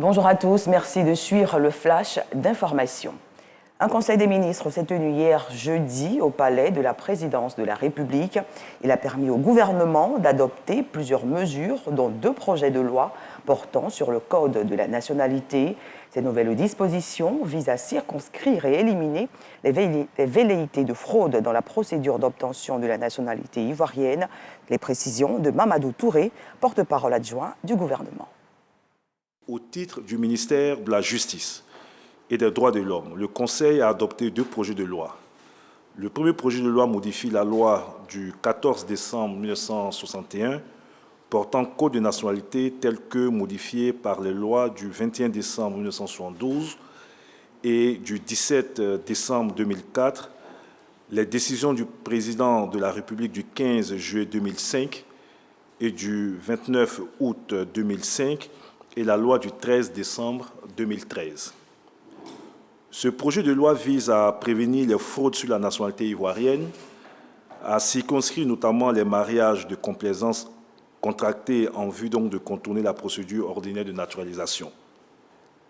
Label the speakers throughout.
Speaker 1: Bonjour à tous, merci de suivre le flash d'information. Un conseil des ministres s'est tenu hier jeudi au palais de la présidence de la République. Il a permis au gouvernement d'adopter plusieurs mesures, dont 2 projets de loi portant sur le code de la nationalité. Ces nouvelles dispositions visent à circonscrire et éliminer les velléités de fraude dans la procédure d'obtention de la nationalité ivoirienne. Les précisions de Mamadou Touré, porte-parole adjoint du gouvernement.
Speaker 2: Au titre du ministère de la Justice et des droits de l'homme, le Conseil a adopté 2 projets de loi. Le premier projet de loi modifie la loi du 14 décembre 1961 portant code de nationalité tel que modifié par les lois du 21 décembre 1972 et du 17 décembre 2004, les décisions du président de la République du 15 juillet 2005 et du 29 août 2005 et la loi du 13 décembre 2013. Ce projet de loi vise à prévenir les fraudes sur la nationalité ivoirienne, à circonscrire notamment les mariages de complaisance contractés en vue donc de contourner la procédure ordinaire de naturalisation.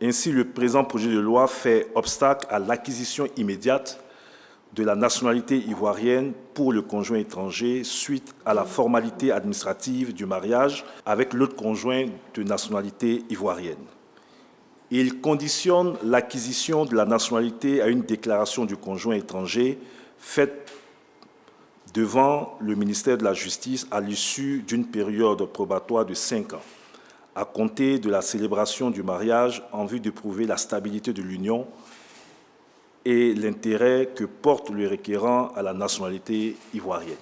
Speaker 2: Ainsi, le présent projet de loi fait obstacle à l'acquisition immédiate de la nationalité ivoirienne pour le conjoint étranger suite à la formalité administrative du mariage avec l'autre conjoint de nationalité ivoirienne. Il conditionne l'acquisition de la nationalité à une déclaration du conjoint étranger faite devant le ministère de la Justice à l'issue d'une période probatoire de 5 ans, à compter de la célébration du mariage en vue de prouver la stabilité de l'union et l'intérêt que porte le requérant à la nationalité ivoirienne.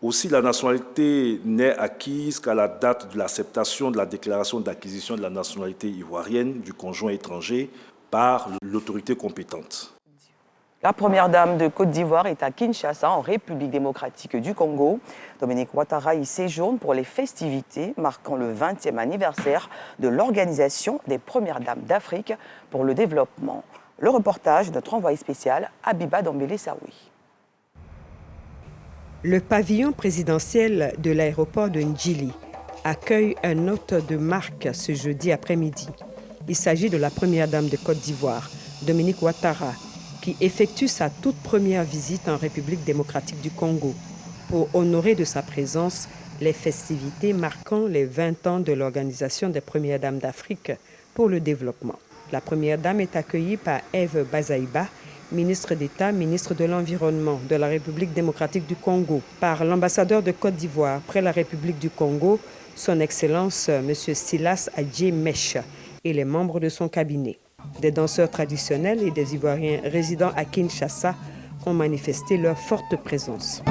Speaker 2: Aussi, la nationalité n'est acquise qu'à la date de l'acceptation de la déclaration d'acquisition de la nationalité ivoirienne du conjoint étranger par l'autorité compétente.
Speaker 1: La première dame de Côte d'Ivoire est à Kinshasa, en République démocratique du Congo. Dominique Ouattara y séjourne pour les festivités marquant le 20e anniversaire de l'Organisation des Premières Dames d'Afrique pour le développement. Le reportage de notre envoyé spécial, Abiba Dombélé-Saoui.
Speaker 3: Le pavillon présidentiel de l'aéroport de Ndjili accueille un hôte de marque ce jeudi après-midi. Il s'agit de la première dame de Côte d'Ivoire, Dominique Ouattara, qui effectue sa toute première visite en République démocratique du Congo pour honorer de sa présence les festivités marquant les 20 ans de l'Organisation des Premières Dames d'Afrique pour le développement. La première dame est accueillie par Eve Bazaïba, ministre d'État, ministre de l'Environnement de la République démocratique du Congo, par l'ambassadeur de Côte d'Ivoire près la République du Congo, son Excellence M. Silas Adjé Mèche, et les membres de son cabinet. Des danseurs traditionnels et des Ivoiriens résidant à Kinshasa ont manifesté leur forte présence.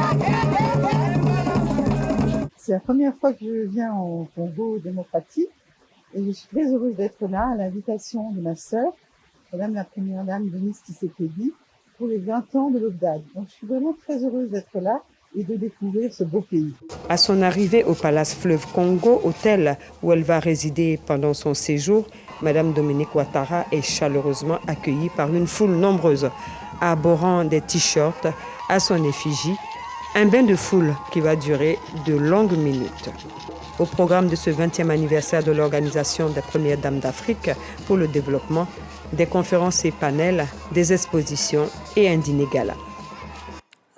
Speaker 4: C'est la première fois que je viens au Congo démocratique et je suis très heureuse d'être là à l'invitation de ma sœur, Madame la Première Dame Denis Tshisekedi, pour les 20 ans de l'OFDAD. Donc je suis vraiment très heureuse d'être là et de découvrir ce beau pays.
Speaker 3: À son arrivée au Palace Fleuve Congo, hôtel où elle va résider pendant son séjour, Madame Dominique Ouattara est chaleureusement accueillie par une foule nombreuse, arborant des t-shirts à son effigie, un bain de foule qui va durer de longues minutes. Au programme de ce 20e anniversaire de l'Organisation des Premières Dames d'Afrique pour le développement, des conférences et panels, des expositions et un dîner gala.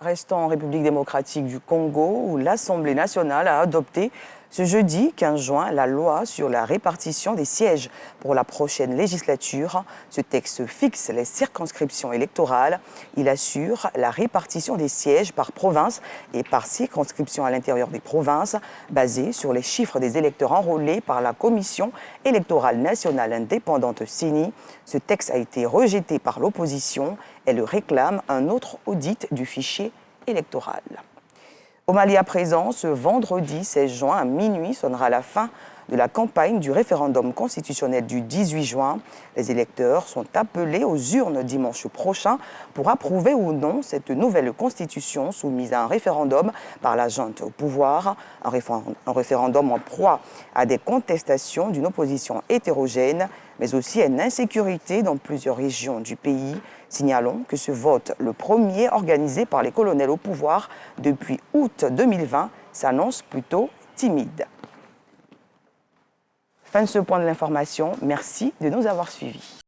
Speaker 1: Restons en République démocratique du Congo, où l'Assemblée nationale a adopté ce jeudi 15 juin la loi sur la répartition des sièges pour la prochaine législature. Ce texte fixe les circonscriptions électorales. Il assure la répartition des sièges par province et par circonscription à l'intérieur des provinces, basée sur les chiffres des électeurs enrôlés par la Commission électorale nationale indépendante CENI. Ce texte a été rejeté par l'opposition. Elle réclame un autre audit du fichier électoral. Au Mali à présent, ce vendredi 16 juin à minuit sonnera la fin de la campagne du référendum constitutionnel du 18 juin. Les électeurs sont appelés aux urnes dimanche prochain pour approuver ou non cette nouvelle constitution soumise à un référendum par la junte au pouvoir. Un référendum en proie à des contestations d'une opposition hétérogène, mais aussi à une insécurité dans plusieurs régions du pays. Signalons que ce vote, le premier organisé par les colonels au pouvoir depuis août 2020, s'annonce plutôt timide. Fin de ce point de l'information. Merci de nous avoir suivis.